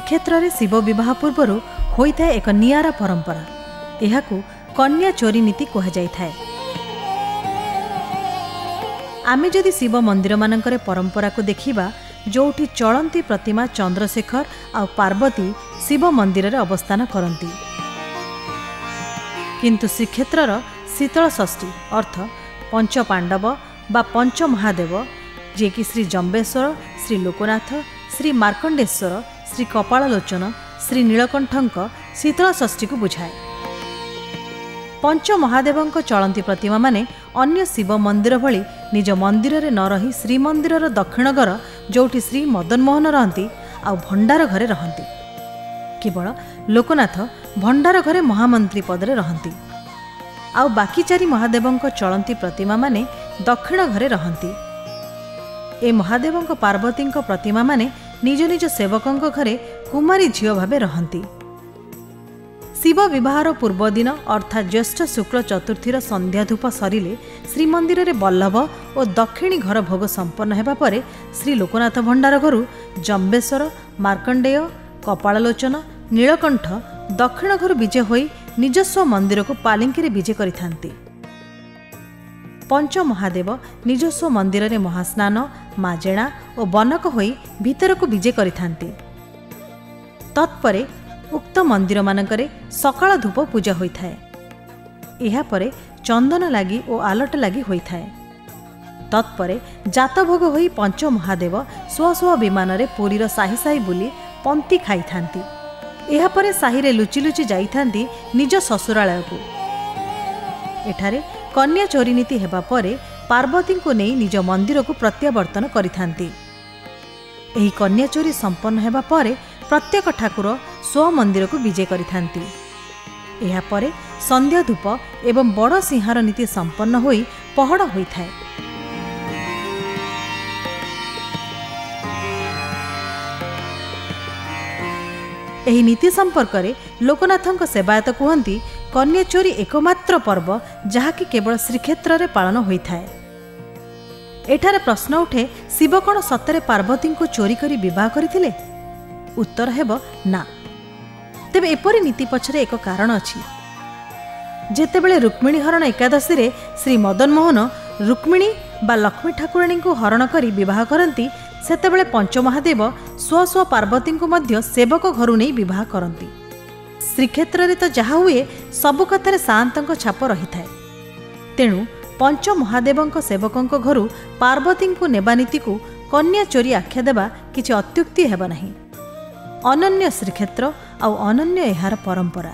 श्रीक्षेत्र में शिव विवाह पूर्वर होता है एक नियारा परंपरा। यह कन्या चोरी नीति कहुए। आमे जदि शिव मंदिर मानकर परंपरा को देखिबा, जोठी चलंती प्रतिमा चंद्रशेखर आ पार्वती शिव मंदिर रे अवस्थान करती, किंतु श्रीक्षेत्रर शीतल षष्ठी अर्थ पंच पांडव बा पंच महादेव, जे कि श्री जम्बेश्वर, श्री लोकनाथ, श्री मार्कंडेश्वर, श्री कपाललोचन, श्री नीलकंठक शीतल षष्ठी को बुझाए। पंच महादेवंक चलंती प्रतिमा माने अन्य शिव मंदिर भली निज मंदिर रे न रही श्रीमंदिर दक्षिण घर जोठी श्री मदन मोहन रहंती आ भंडार घरे रहंती। केवल लोकनाथ भंडार घरे महामंत्री पदरे रहंती। आउ बाकी चारि महादेवंक चलंती प्रतिमा माने दक्षिण घरे रहंती। ए महादेवंक पार्वतींक प्रतिमा माने निज निज सेवकंक घरे कुमारी झियो भावे रहंती। शिव विवाहर पूर्व दिन अर्थात ज्येष्ठ शुक्ल चतुर्थीर संध्या धूप सरिले श्रीमंदिर रे बल्लभ और दक्षिणी घर भोग संपन्न हेबा परे श्री लोकनाथ भंडार घरु जम्बेश्वर, मार्कंडेय, कपाललोचन, नीलकंठ दक्षिण घर विजय होई निजस्व मंदिर को पालिंकी रे विजय करिथांती। पंच महादेव निजस्व मंदिर रे महास्नान, माजेणा और बनक होई भीतर को विजय करिथांती। तत्परे उक्त मंदिर मानकरे सकाळ धूप पूजा होइथाए। एहा परे चंदन लागी और आलट लागी होइथाए। तत्परे जातभोग होई पंच महादेव स्व स्व विमान रे पुरीर साही साही बुली पंक्ति खाइथांती। एहा परे साही रे लुचि लुचि जाइथांती निज ससुरालय को। एठारे कन्या चोरी नीति हेबा परे पार्वती को नहीं निज मंदिर को प्रत्यावर्तन करिथांती। एही कन्या चोरी संपन्न हेबा परे प्रत्येक ठाकुर स्व मंदिर को विजय करिथांती। एहा परे संध्या धूप एवं बड़ सिंहार नीति संपन्न होई पहड़ होइथाए। एही नीति संपर्क रे लोकनाथंक सेवायत कहती कन्या चोरी एकमात्र पर्व जहाँकि केवल श्रीक्षेत्र रे पालन होइथाए। एठारे प्रश्न उठे, शिव कौन सतरे पार्वती को चोरी करी विवाह करथिले? उत्तर हेब ना। तेबे एपरी नीति पछरे एक कारण अछि। जेतेबेले रुक्मिणी हरण एकादशी रे श्री मदन मोहन रुक्मिणी बा लक्ष्मी ठाकुराणी को हरण करी विवाह करती, सेतेबेले पंच महादेव स्व स्व पार्वती को मध्य सेवक घरु नहीं विवाह करती। श्रीक्षेत्र रे तो जहा हुए सबु कथारे सान्तंक छाप रही थाए। तेणु पंच महादेवंक सेवकंक घरु पार्वती को नेबा नीति को कन्या चोरी आख्या देबा किछि अत्युक्ति हेबा नहीं। अनन्य श्रीक्षेत्र आ अनन्य एहार परंपरा।